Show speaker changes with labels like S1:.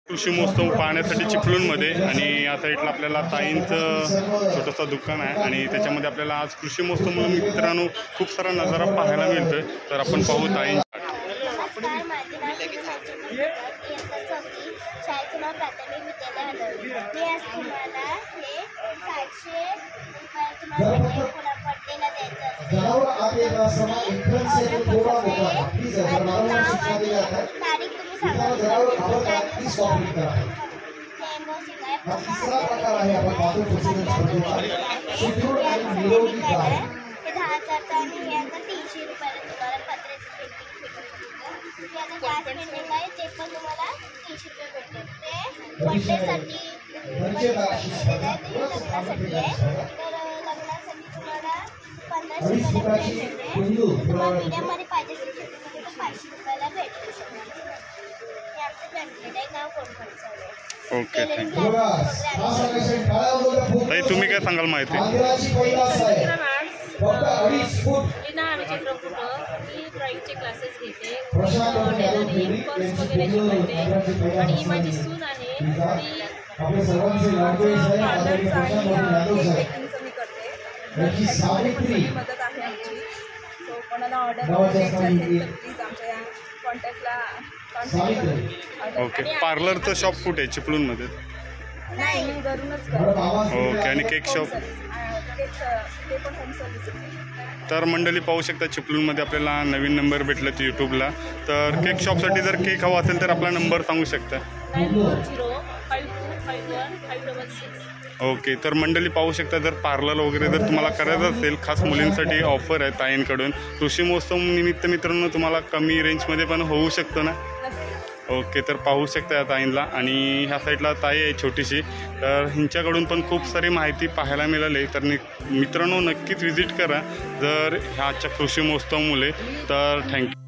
S1: कृषी महोत्सव पाहण्यासाठी चिपळूणमध्ये आणि या साईडला आपल्याला ताईंचं छोटंसं दुकान आहे आणि त्याच्यामध्ये आपल्याला आज कृषी महोत्सव म्हणून मित्रांनो खूप सारा नजारा पाहायला मिळतोय. तर आपण पाहू ताईं. ओके, ताई तुम्ही काय सांगाल माहिती?
S2: ड्रॉइंगचे क्लासेस घेते, पर्स वगैरे शिकवते आणि ही माझी सून आहे ती पार्लरचं आणि बेकिंगचं मी करते. मदत आहे आमची. सो कोणाला ऑर्डर द्यायची असेल तर प्लीज आमच्या या कॉन्टॅक्टला कॉन्टॅक्ट करा.
S1: ओके, पार्लरचं शॉप कुठे आहे चिपळूणमध्ये?
S2: नाही, मी घरूनच करते.
S1: ओके, आणि केक शॉप?
S2: ते पण होम सर्व्हिस.
S1: तर मंडळी पाहू शकता चिपळूणमध्ये आपल्याला नवीन नंबर भेटला ते यूट्यूबला. तर केक शॉपसाठी जर केक हवा असेल तर आपला नंबर सांगू शकता?
S2: 9405251566.
S1: ओके, तर मंडळी पाहू शकता जर पार्लर वगैरे जर तुम्हाला करायचं असेल, खास मुलींसाठी ऑफर आहे ताईंकडून. कृषी महोत्सव निमित्त मित्रांनो तुम्हाला कमी रेंजमध्ये पण होऊ शकतं ना. ओके, तर पाहू शकता या ताईंला. आणि ह्या साईडला ताई आहे छोटीशी, तर ह्यांच्याकडून पण खूप सारी माहिती पाहायला मिळाली. तर मित्रांनो नक्कीच व्हिजिट करा जर ह्याच्या कृषी महोत्सवामुळे. तर थँक्यू.